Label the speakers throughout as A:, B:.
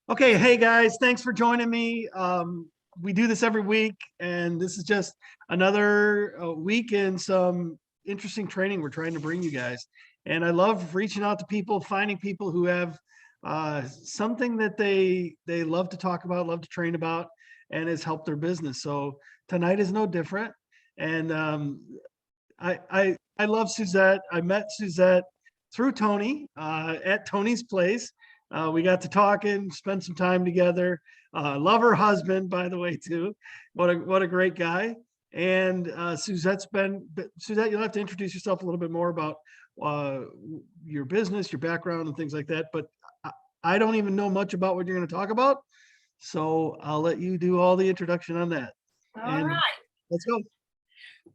A: Okay, hey guys, thanks for joining me. We do this every week, and this is just another week in some interesting training we're trying to bring you guys. And I love reaching out to people, finding people who have something that they love to talk about, love to train about, and has helped their business. So tonight is no different. And I love Suzette. I met Suzette through Tony at Tony's place. We got to talking, spend some time together. Love her husband, by the way, too. What a great guy. And Suzette, you'll have to introduce yourself a little bit more about uh, your business, your background, and things like that. But I don't even know much about what you're going to talk about, so I'll let you do all the introduction on that.
B: All right.
A: Let's go.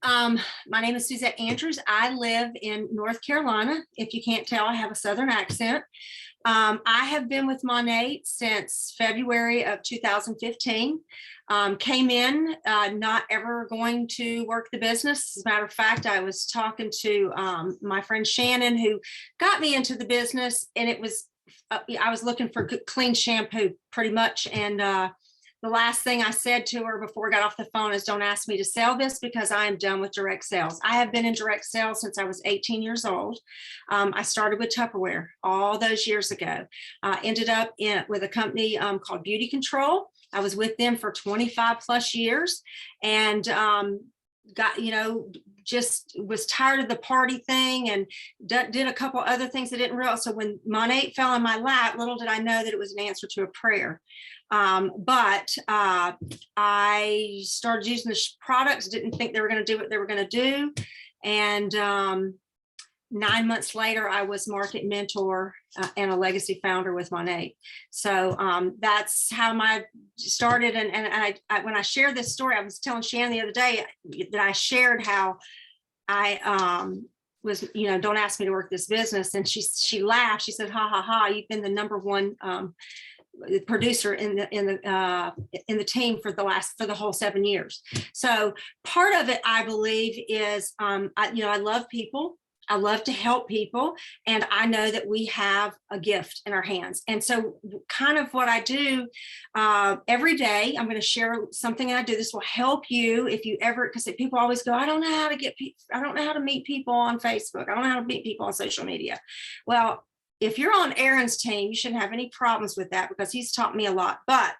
B: My name is Suzanne Andrews. I live in North Carolina. If you can't tell, I have a Southern accent. I have been with Monet since February of 2015. Came in not ever going to work the business. As a matter of fact, I was talking to my friend Shannon, who got me into the business, and it was I was looking for good, clean shampoo pretty much. And the last thing I said to her before I got off the phone is, don't ask me to sell this because I am done with direct sales. I have been in direct sales since I was 18 years old. I started with Tupperware all those years ago. Ended up with a company called Beauty Control. I was with them for 25 plus years, and got, just was tired of the party thing, and did a couple other things I didn't realize. So when Monet fell in my lap, little did I know that it was an answer to a prayer. But I started using the products, didn't think they were going to do what they were going to do. And 9 months later, I was market mentor and a legacy founder with Monet. So that's how my started. And I when I shared this story, I was telling Shannon the other day that I shared how I was, don't ask me to work this business. And she laughed. She said, ha ha ha, you've been the number one producer in the team for the whole 7 years. So part of it, I believe, is I love people. I love to help people, and I know that we have a gift in our hands. And so kind of what I do every day, I'm going to share something I do. This will help you if you ever, because people always go, I don't know how to I don't know how to meet people on Facebook. I don't know how to meet people on social media. Well, if you're on Aaron's team, you shouldn't have any problems with that because he's taught me a lot. But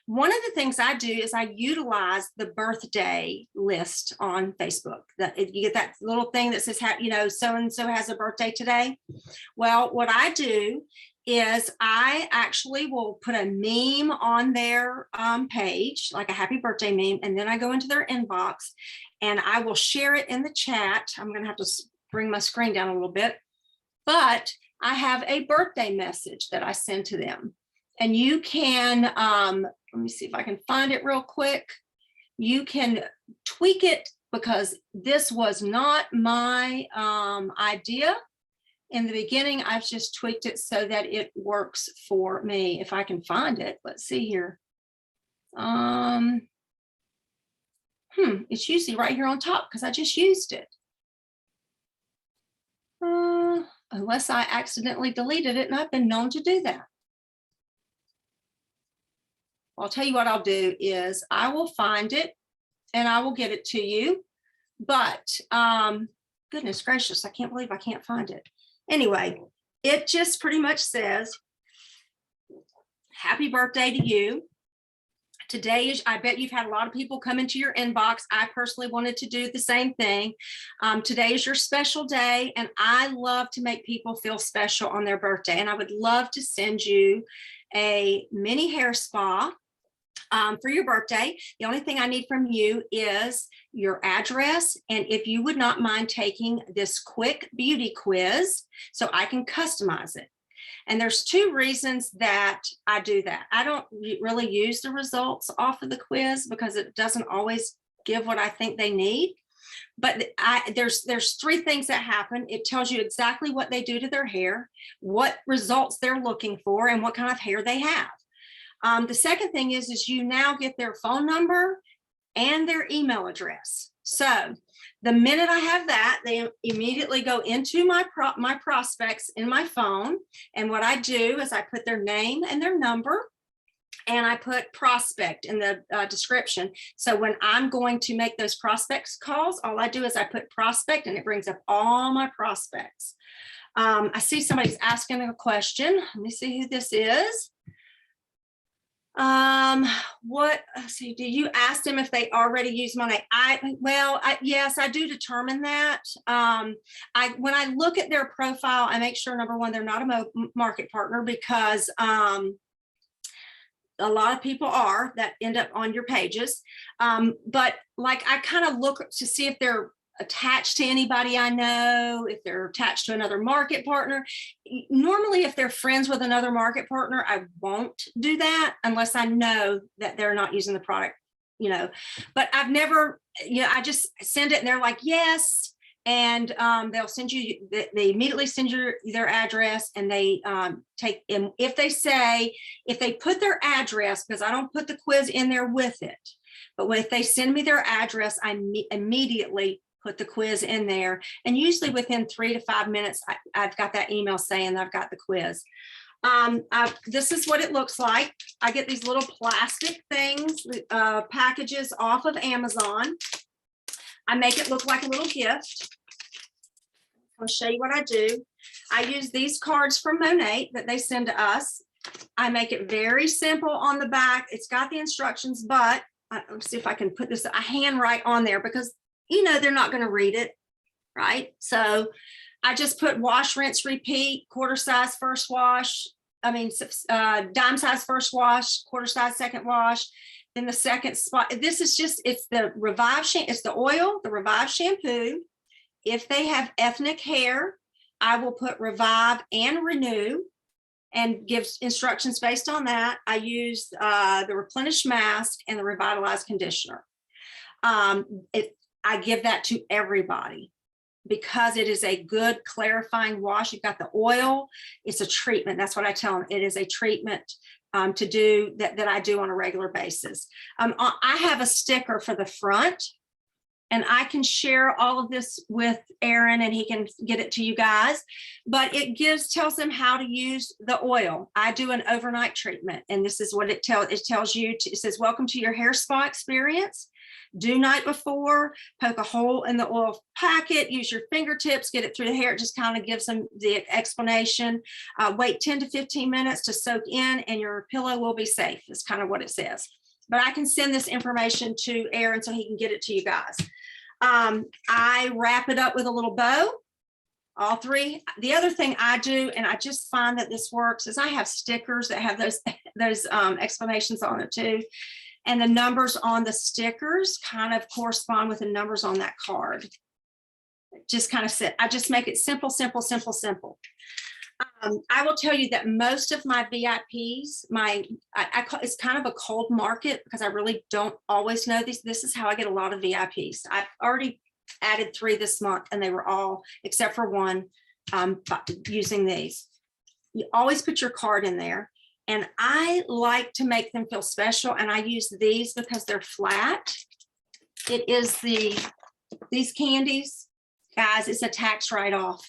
B: one of the things I do is I utilize the birthday list on Facebook. You get that little thing that says, so-and-so has a birthday today. Well, what I do is I actually will put a meme on their page, like a happy birthday meme, and then I go into their inbox and I will share it in the chat. I'm going to have to bring my screen down a little bit, but I have a birthday message that I send to them. And you can, let me see if I can find it real quick. You can tweak it because this was not my idea. In the beginning, I've just tweaked it so that it works for me. If I can find it, let's see here. It's usually right here on top because I just used it. Unless I accidentally deleted it, and I've been known to do that. I'll tell you what I'll do is I will find it and I will get it to you. But goodness gracious, I can't believe I can't find it. Anyway, it just pretty much says, happy birthday to you. Today is, I bet you've had a lot of people come into your inbox. I personally wanted to do the same thing. Today is your special day, and I love to make people feel special on their birthday. And I would love to send you a mini hair spa for your birthday. The only thing I need from you is your address, and if you would not mind taking this quick beauty quiz so I can customize it. And there's two reasons that I do that. I don't really use the results off of the quiz because it doesn't always give what I think they need. But there's three things that happen. It tells you exactly what they do to their hair, what results they're looking for, and what kind of hair they have. The second thing is you now get their phone number and their email address. So the minute I have that, they immediately go into my prospects in my phone. And what I do is I put their name and their number. and I put prospect in the description. So when I'm going to make those prospects calls, all I do is I put prospect and it brings up all my prospects. I see somebody's asking a question. Let me see who this is. Let's see, do you ask them if they already use Monet? Yes, I do determine that. When I look at their profile, I make sure, number one, they're not a market partner, because a lot of people are that end up on your pages. But like, I kind of look to see if they're attached to anybody I know, if they're attached to another market partner. Normally, if they're friends with another market partner, I won't do that unless I know that they're not using the product, but I've never, I just send it and they're like, yes. And they'll send you, they immediately send you their address, and they take in, if they put their address, because I don't put the quiz in there with it, but if they send me their address, I immediately put the quiz in there. And usually within 3 to 5 minutes, I've got that email saying that I've got the quiz. This is what it looks like. I get these little plastic things, packages off of Amazon. I make it look like a little gift. I'll show you what I do. I use these cards from Monet that they send to us. I make it very simple on the back. It's got the instructions, but let's see if I can put this, I handwrite on there, because they're not going to read it, right? So I just put wash, rinse, repeat, quarter size first wash. Dime size first wash, quarter size second wash. Then the second spot, this is just, it's the Revive, it's the oil, the Revive shampoo. If they have ethnic hair, I will put Revive and Renew and give instructions based on that. I use the Replenish mask and the Revitalize conditioner. I give that to everybody because it is a good clarifying wash. You've got the oil, it's a treatment. That's what I tell them. It is a treatment to do that I do on a regular basis. I have a sticker for the front, and I can share all of this with Aaron and he can get it to you guys, but it tells them how to use the oil. I do an overnight treatment, and this is what it tells you. It says, welcome to your hair spa experience. Do night before, poke a hole in the oil packet, use your fingertips, get it through the hair. It just kind of gives them the explanation. Wait 10 to 15 minutes to soak in, and your pillow will be safe. Is kind of what it says. But I can send this information to Aaron so he can get it to you guys. I wrap it up with a little bow, all three. The other thing I do, and I just find that this works, is I have stickers that have those explanations on it too. And the numbers on the stickers kind of correspond with the numbers on that card. Just kind of I just make it simple, simple, simple, simple. I will tell you that most of my VIPs, it's kind of a cold market because I really don't always know these. This is how I get a lot of VIPs. I've already added 3 this month, and they were all, except for one, using these. You always put your card in there. And I like to make them feel special, and I use these because they're flat. It is these candies, guys, it's a tax write-off.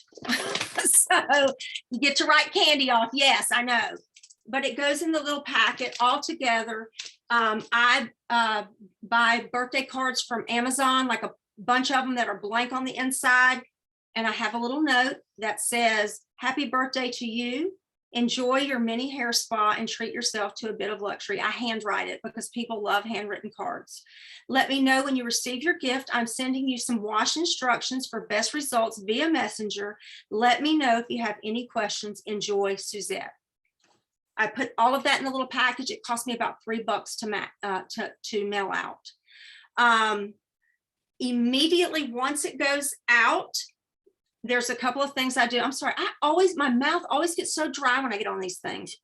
B: So you get to write candy off. Yes, I know, but it goes in the little packet all together. I buy birthday cards from Amazon, like a bunch of them that are blank on the inside. And I have a little note that says, happy birthday to you. Enjoy your mini hair spa and treat yourself to a bit of luxury. I handwrite it because people love handwritten cards. Let me know when you receive your gift. I'm sending you some wash instructions for best results via messenger. Let me know if you have any questions. Enjoy, Suzette. I put all of that in a little package. It cost me about $3 to mail out. Immediately once it goes out, there's a couple of things I do. I'm sorry, my mouth always gets so dry when I get on these things.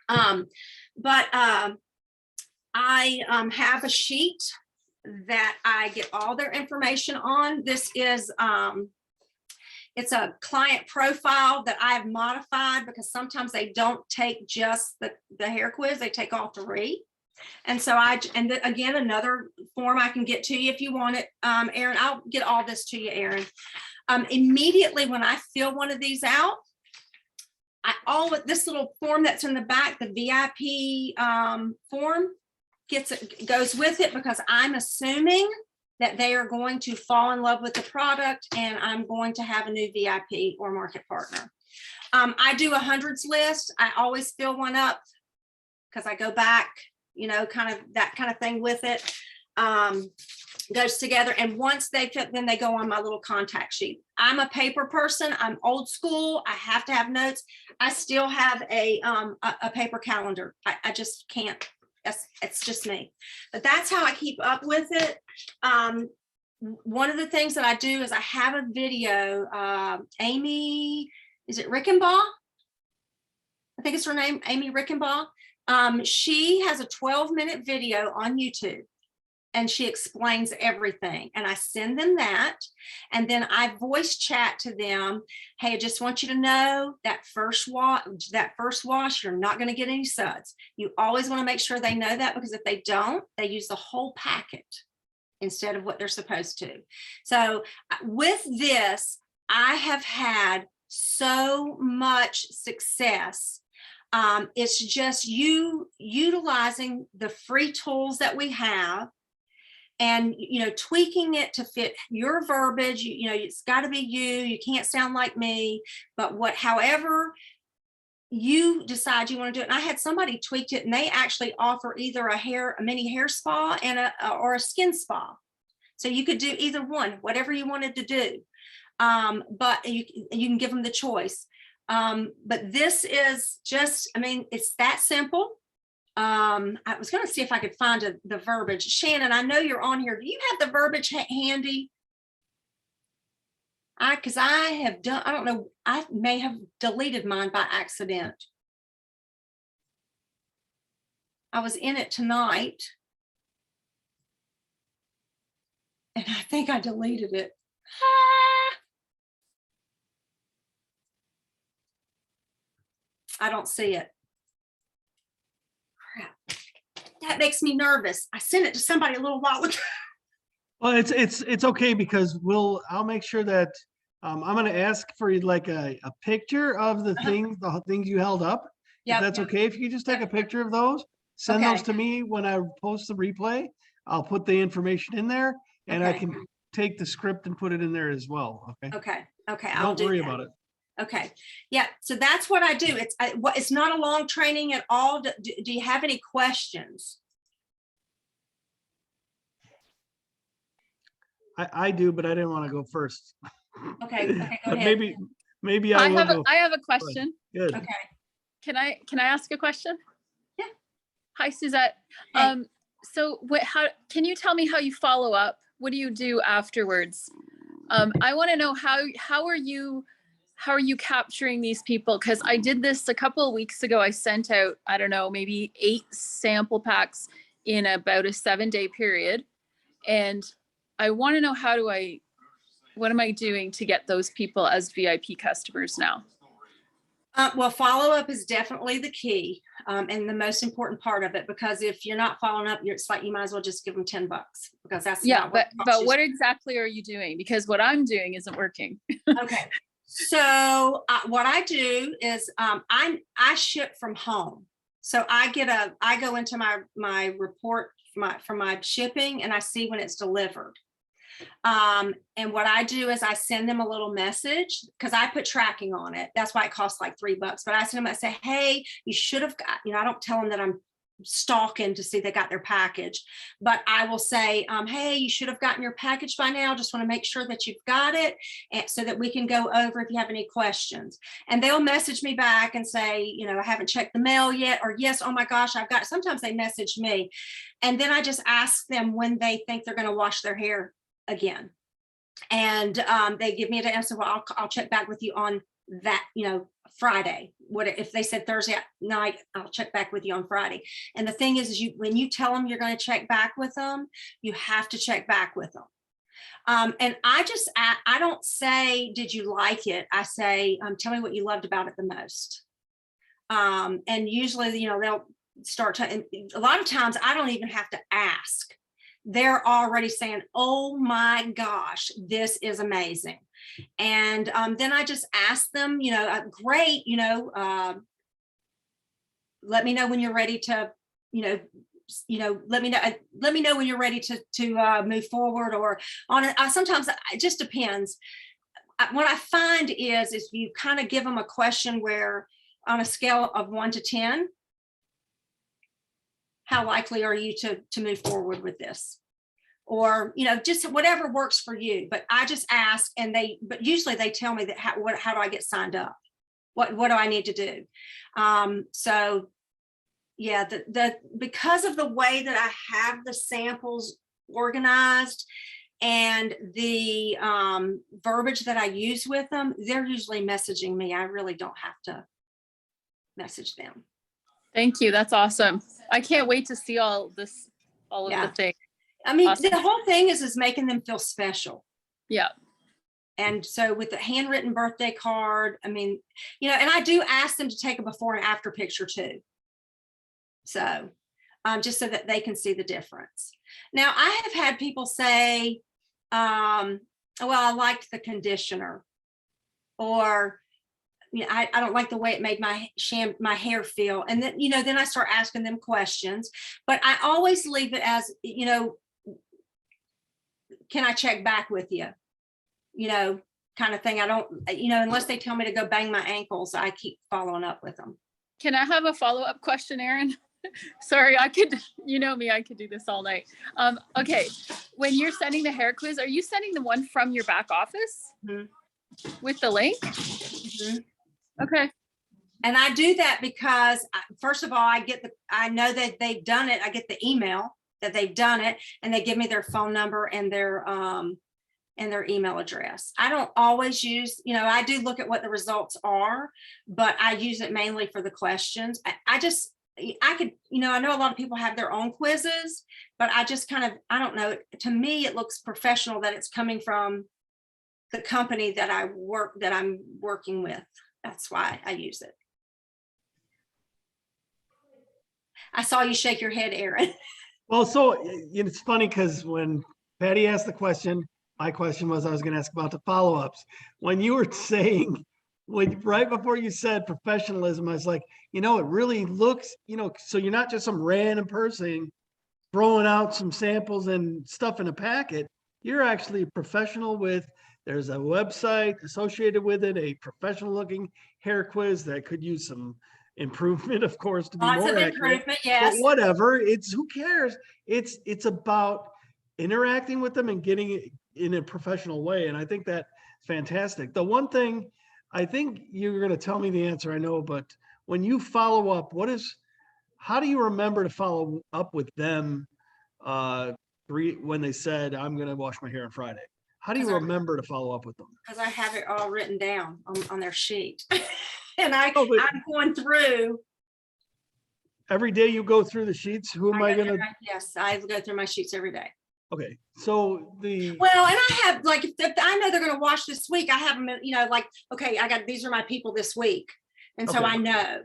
B: I have a sheet that I get all their information on. This is, it's a client profile that I've modified because sometimes they don't take just the hair quiz, they take all 3. And so again, another form I can get to you if you want it. Aaron, I'll get all this to you, Aaron. Immediately when I fill one of these out, this little form that's in the back, the VIP form, goes with it, because I'm assuming that they are going to fall in love with the product, and I'm going to have a new VIP or market partner. I do a hundreds list. I always fill one up because I go back, kind of that kind of thing with it. Goes together, and once they fit, then they go on my little contact sheet. I'm a paper person. I'm old school. I have to have notes. I still have a paper calendar. I just can't. It's just me. But that's how I keep up with it. One of the things that I do is I have a video. Amy, is it Rickenbaugh? I think it's her name, Amy Rickenbaugh. She has a 12-minute video on YouTube, and she explains everything. And I send them that, and then I voice chat to them. Hey, I just want you to know that first wash, you're not going to get any suds. You always want to make sure they know that, because if they don't, they use the whole packet instead of what they're supposed to. So with this, I have had so much success. It's just you utilizing the free tools that we have, and tweaking it to fit your verbiage. It's got to be you can't sound like me, but however you decide you want to do it. And I had somebody tweaked it, and they actually offer either a mini hair spa and or a skin spa, so you could do either one, whatever you wanted to do. But you can give them the choice. But this is just, it's that simple. I was going to see if I could find the verbiage. Shannon, I know you're on here. Do you have the verbiage handy? Because I don't know, I may have deleted mine by accident. I was in it tonight, and I think I deleted it. I don't see it. Crap. That makes me nervous. I sent it to somebody a little while ago.
A: Well, it's okay, because I'll make sure that I'm going to ask for like a picture of the things you held up.
B: Yeah,
A: if that's okay, if you just take a picture of those, send those to me when I post the replay. I'll put the information in there, and I can take the script and put it in there as well. Okay.
B: I'll
A: Don't worry about it.
B: Okay. Yeah. So that's what I do. It's not a long training at all. Do you have any questions?
C: I do, but I didn't want to go first.
B: Okay. Go
C: But
B: ahead.
C: maybe I will go.
D: I have a question.
C: Good.
B: Okay.
D: Can I ask a question?
B: Yeah.
D: Hi, Suzette.
B: Hey.
D: So how can you tell me how you follow up? What do you do afterwards? I want to know how are you capturing these people? Because I did this a couple of weeks ago. I sent out, I don't know, maybe 8 sample packs in about a 7-day period. And I want to know what am I doing to get those people as VIP customers now?
B: Well, follow-up is definitely the key, and the most important part of it, because if you're not following up, it's like you might as well just give them $10, because that's
D: but what exactly are you doing? Because what I'm doing isn't working.
B: Okay. So what I do is I ship from home. So I go into my report for my shipping, and I see when it's delivered. And what I do is I send them a little message, because I put tracking on it. That's why it costs like $3. But I send them, I say, hey, you should have got, I don't tell them that I'm stalking to see they got their package, but I will say, hey, you should have gotten your package by now. Just want to make sure that you've got it, and so that we can go over if you have any questions. And they'll message me back and say, I haven't checked the mail yet, or yes, oh my gosh, I've got it. Sometimes they message me, and then I just ask them when they think they're going to wash their hair again. And they give me an answer. Well, I'll check back with you on that, Friday. What if they said Thursday night? I'll check back with you on Friday. And the thing is when you tell them you're going to check back with them, you have to check back with them. And I don't say, did you like it? I say, tell me what you loved about it the most. And usually, they'll start to, a lot of times I don't even have to ask. They're already saying, oh my gosh, this is amazing. And then I just ask them, great, let me know when you're ready to, let me know when you're ready to move forward, or sometimes it just depends. What I find is if you kind of give them a question where on a scale of 1 to 10, how likely are you to move forward with this? Or, just whatever works for you. But I just ask, but usually they tell me that how do I get signed up? What do I need to do? So yeah, because of the way that I have the samples organized and the verbiage that I use with them, they're usually messaging me. I really don't have to message them.
D: Thank you. That's awesome. I can't wait to see all of the things.
B: I mean,
D: Awesome.
B: The whole thing is making them feel special.
D: Yeah.
B: And so with the handwritten birthday card, I mean, and I do ask them to take a before and after picture too. So just so that they can see the difference. Now, I have had people say, well, I liked the conditioner, or I don't like the way it made my hair feel. And then, then I start asking them questions, but I always leave it as, can I check back with you? Kind of thing. I don't, unless they tell me to go bang my ankles, I keep following up with them.
D: Can I have a follow-up question, Erin? Sorry, I could do this all night. Okay. When you're sending the hair quiz, are you sending the one from your back office with the link? Okay.
B: And I do that because first of all, I know that they've done it. I get the email that they've done it, and they give me their phone number and their email address. I don't always use, I do look at what the results are, but I use it mainly for the questions. I could, I know a lot of people have their own quizzes, but I just kind of, I don't know, to me, it looks professional that it's coming from the company that I'm working with. That's why I use it. I saw you shake your head, Erin.
A: Well, so it's funny because when Patty asked the question, my question was I was going to ask about the follow-ups. When you were saying, right before you said professionalism, I was like, it really looks, so you're not just some random person throwing out some samples and stuff in a packet. You're actually professional there's a website associated with it, a professional looking hair quiz that could use some improvement, of course, to be
B: Lots
A: more
B: of
A: accurate.
B: improvement, yes.
A: But whatever, who cares? It's about interacting with them and getting it in a professional way. And I think that's fantastic. The one thing, I think you're going to tell me the answer, I know, but when you follow up, how do you remember to follow up with them when they said, I'm going to wash my hair on Friday? How do you remember to follow up with them?
B: Because I have it all written down on their sheet. And I'm going through.
A: Every day you go through the sheets, who am I going to?
B: Yes, I go through my sheets every day.
A: Okay, so
B: and I have, like, if I know they're going to wash this week, I have them, okay, these are my people this week. And so I know,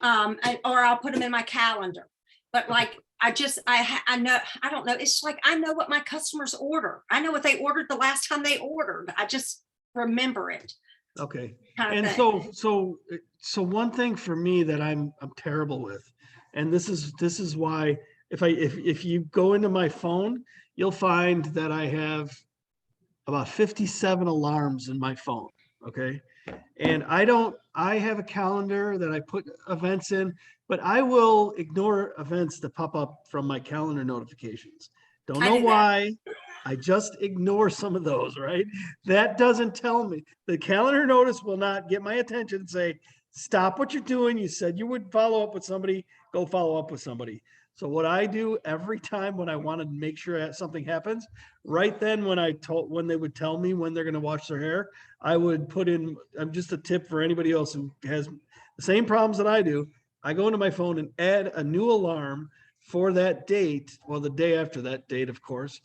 B: or I'll put them in my calendar. But like, I know, I don't know. It's like, I know what my customers order. I know what they ordered the last time they ordered. I just remember it.
A: Okay. And so one thing for me that I'm terrible with, and this is why if you go into my phone, you'll find that I have about 57 alarms in my phone. Okay. And I have a calendar that I put events in, but I will ignore events that pop up from my calendar notifications. Don't know why. I just ignore some of those, right? That doesn't tell me. The calendar notice will not get my attention and say, stop what you're doing. You said you would follow up with somebody, go follow up with somebody. So what I do every time when I want to make sure something happens, right then when they would tell me when they're going to wash their hair, I would put in, just a tip for anybody else who has the same problems that I do. I go into my phone and add a new alarm for that date, well, the day after that date, of course,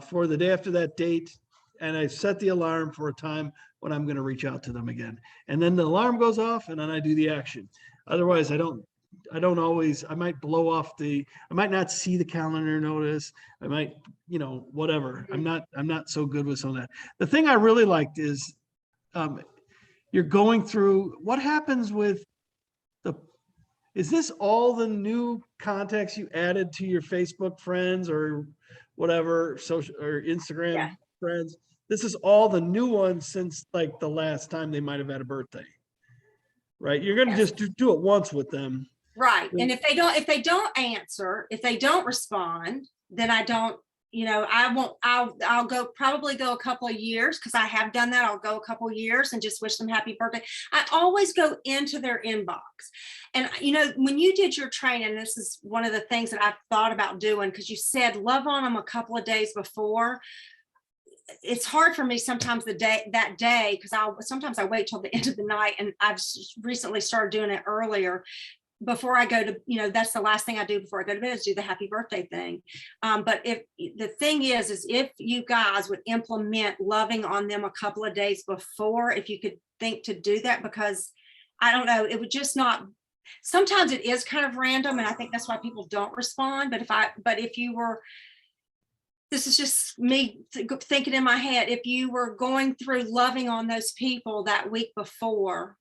A: for the day after that date. And I set the alarm for a time when I'm going to reach out to them again. And then the alarm goes off and then I do the action. Otherwise, I don't I might blow off I might not see the calendar notice. I might, whatever. I'm not so good with some of that. The thing I really liked is, you're going through, what happens with is this all the new contacts you added to your Facebook friends or whatever, social or Instagram
B: Yeah.
A: friends? This is all the new ones since like the last time they might have had a birthday, right? You're going to
B: Yes.
A: just do it once with them.
B: Right. And if they don't answer, if they don't respond, then I don't, I'll probably go a couple of years, because I have done that. I'll go a couple of years and just wish them happy birthday. I always go into their inbox. And, when you did your training, this is one of the things that I've thought about doing, because you said love on them a couple of days before. It's hard for me sometimes that day, because sometimes I wait till the end of the night, and I've recently started doing it earlier. Before I go to, that's the last thing I do before I go to bed, is do the happy birthday thing. But if the thing is if you guys would implement loving on them a couple of days before, if you could think to do that, because I don't know, it would just not, sometimes it is kind of random, and I think that's why people don't respond. But if you were, this is just me thinking in my head, if you were going through loving on those people that week before.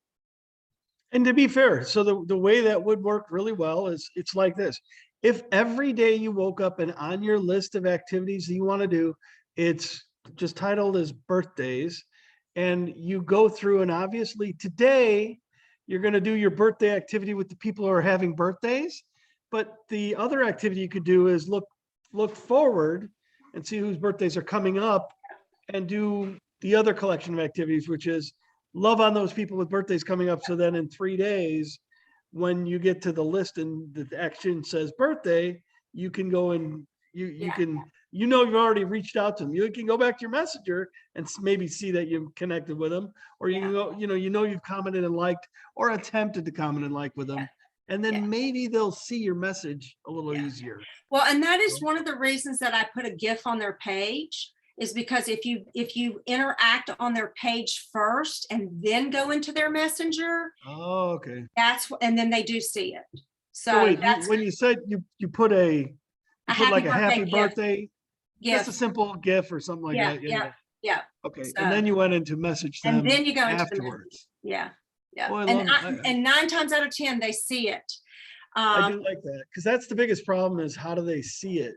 A: And to be fair, so the way that would work really well is it's like this. If every day you woke up and on your list of activities that you want to do, it's just titled as birthdays, and you go through, and obviously today you're going to do your birthday activity with the people who are having birthdays. But the other activity you could do is look forward and see whose birthdays are coming up, and do the other collection of activities, which is love on those people with birthdays coming up. So then in 3 days, when you get to the list and the action says birthday, you can go and you can, you've already reached out to them. You can go back to your messenger and maybe see that you've connected with them, or you can go, you've commented and liked or attempted to comment and like with them. And then maybe they'll see your message a little easier.
B: Well, and that is one of the reasons that I put a GIF on their page, is because if you interact on their page first and then go into their messenger,
A: okay,
B: and then they do see it.
A: So wait, when you said you put like a happy birthday, just a simple GIF or something like that.
B: Yeah.
A: Okay, so, and then you went into message them,
B: and then you go
A: afterwards.
B: Yeah.
A: Boy,
B: and 9 times out of 10 they see it.
A: I do like that, because that's the biggest problem, is how do they see it?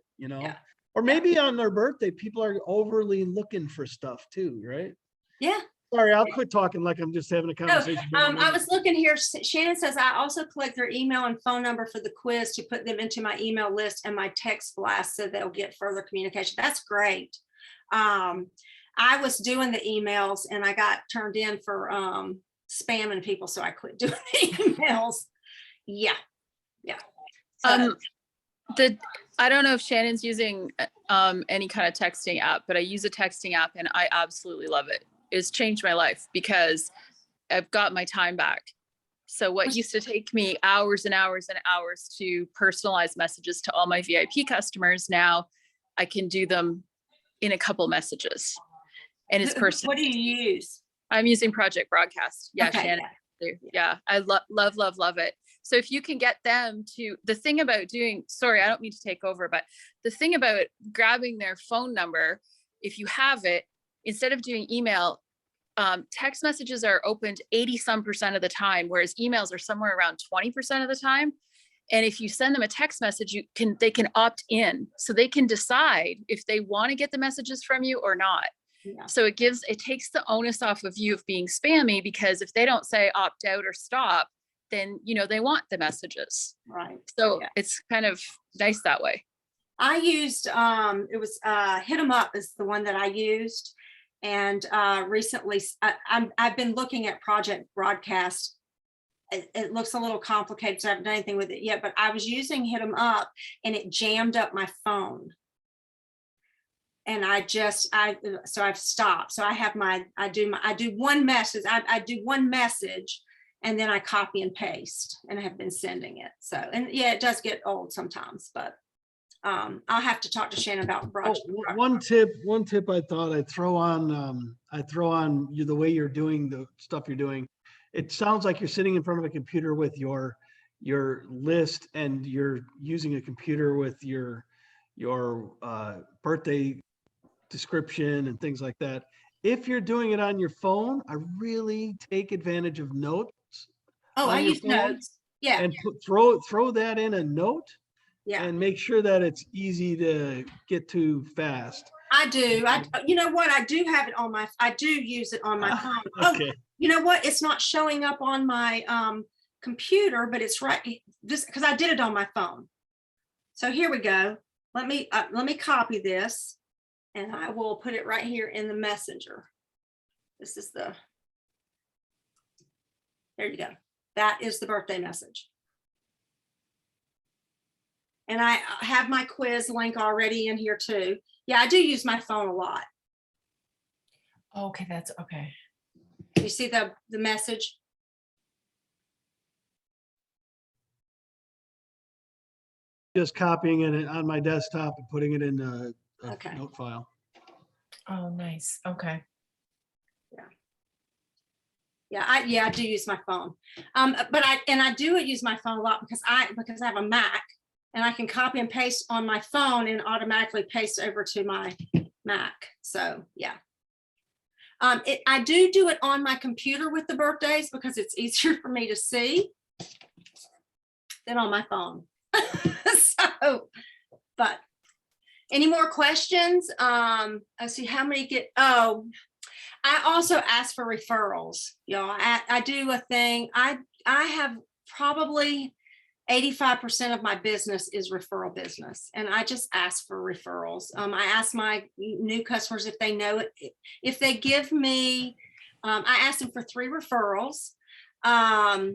A: Or maybe on their birthday, people are overly looking for stuff too, right?
B: Yeah.
A: Sorry, I'll quit talking like I'm just having a conversation.
B: I was looking here. Shannon says, I also collect their email and phone number for the quiz to put them into my email list and my text blast, so they'll get further communication. That's great. I was doing the emails and I got turned in for spamming people, so I quit doing the emails. Yeah.
D: I don't know if Shannon's using any kind of texting app, but I use a texting app and I absolutely love it. It's changed my life because I've got my time back. So what used to take me hours and hours and hours to personalize messages to all my VIP customers, now I can do them in a couple messages. And it's personal.
B: What do you use?
D: I'm using Project Broadcast. Yeah,
B: okay,
D: Shannon. Yeah, I love it. So if you can get them to, the thing about doing, sorry, I don't mean to take over, but the thing about grabbing their phone number, if you have it, instead of doing email, text messages are opened 80% of the time, whereas emails are somewhere around 20% of the time. And if you send them a text message, they can opt in, so they can decide if they want to get the messages from you or not. Yeah. So it takes the onus off of you of being spammy, because if they don't say opt out or stop, then they want the messages.
B: Right.
D: So it's kind of nice that way.
B: I used it was Hit 'em Up is the one that I used. And recently I've been looking at Project Broadcast. It looks a little complicated, so I haven't done anything with it yet, but I was using Hit 'em Up and it jammed up my phone. And so I've stopped. So I do one message. I do one message and then I copy and paste, and I have been sending it. So, and it does get old sometimes, but I'll have to talk to Shannon about
A: one tip I thought I'd throw on the way you're doing the stuff you're doing. It sounds like you're sitting in front of a computer with your your list and you're using a computer with your birthday description and things like that. If you're doing it on your phone, I really take advantage of notes
B: Oh, I
A: on your
B: use
A: phone
B: notes. Yeah,
A: and throw that in a note
B: yeah,
A: and make sure that it's easy to get to fast.
B: I do. You know what? I do have it on I do use it on my phone. Oh,
A: Okay.
B: you know what? It's not showing up on my computer, but it's right just because I did it on my phone. So here we go. Let me copy this and I will put it right here in the messenger. This is there you go. That is the birthday message. And I have my quiz link already in here too. Yeah, I do use my phone a lot.
E: Okay, that's okay.
B: You see the message?
A: Just copying it on my desktop and putting it in a
B: Okay.
A: note file.
E: Oh, nice. Okay.
B: Yeah, I do use my phone. But I do use my phone a lot because I have a Mac and I can copy and paste on my phone and automatically paste over to my Mac. So yeah. I do it on my computer with the birthdays because it's easier for me to see than on my phone. So, but any more questions? I see how many I also ask for referrals, y'all. I do a thing. I have probably 85% of my business is referral business, and I just ask for referrals. I ask my new customers if they know it. If they give me, I ask them for 3 referrals. I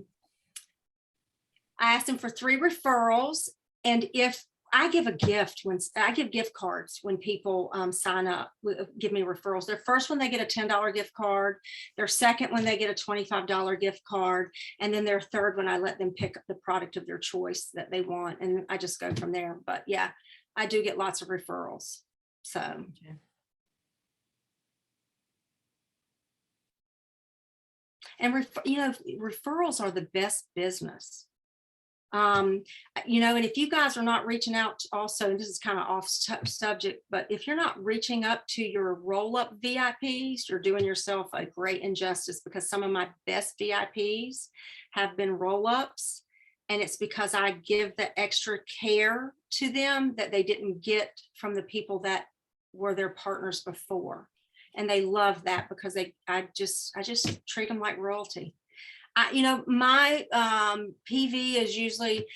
B: asked them for 3 referrals. And if I give a gift, when I give gift cards, when people sign up, give me referrals, their first one, they get a $10 gift card. Their second one, they get a $25 gift card. And then their third one, I let them pick the product of their choice that they want. And I just go from there. But yeah, I do get lots of referrals. So.
E: Okay.
B: And referrals are the best business. And if you guys are not reaching out also, and this is kind of off subject, but if you're not reaching up to your roll-up VIPs, you're doing yourself a great injustice, because some of my best VIPs have been roll-ups, and it's because I give the extra care to them that they didn't get from the people that were their partners before. And they love that because I just treat them like royalty. My PV is usually,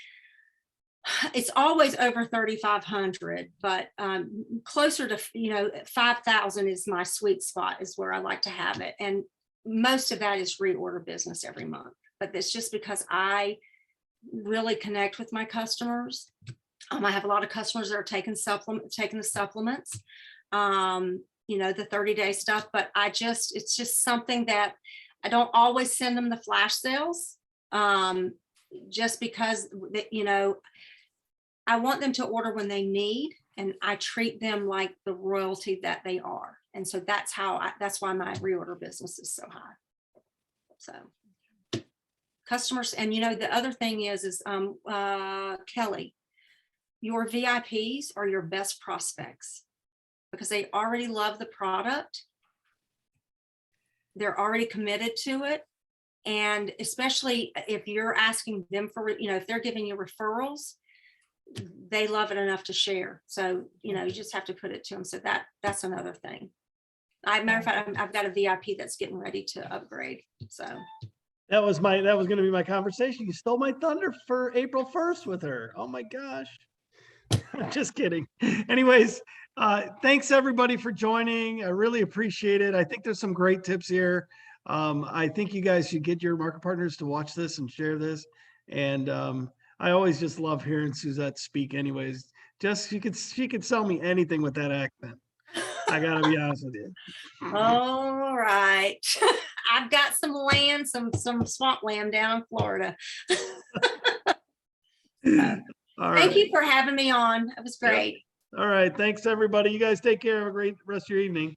B: it's always over 3,500, but closer to 5,000 is my sweet spot, is where I like to have it. And most of that is reorder business every month. But it's just because I really connect with my customers. I have a lot of customers that are taking the supplements, the 30-day stuff. But it's just something that I don't always send them the flash sales, just because, I want them to order when they need, and I treat them like the royalty that they are. And so that's why my reorder business is so high. So customers, and the other thing is Kelly, your VIPs are your best prospects because they already love the product. They're already committed to it. And especially if you're asking them for, if they're giving you referrals, they love it enough to share. So, you just have to put it to them. So that's another thing. Matter of fact, I've got a VIP that's getting ready to upgrade. So
A: that was going to be my conversation. You stole my thunder for April 1st with her. Oh my gosh. Just kidding. Anyways, thanks everybody for joining. I really appreciate it. I think there's some great tips here. I think you guys should get your market partners to watch this and share this. And I always just love hearing Suzette speak anyways. She could sell me anything with that accent. I gotta be honest with you.
B: all right. I've got some land, some swamp land down in Florida. Thank you for having me on. It was great.
A: Yep. All right. Thanks, everybody. You guys take care. Have a great rest of your evening.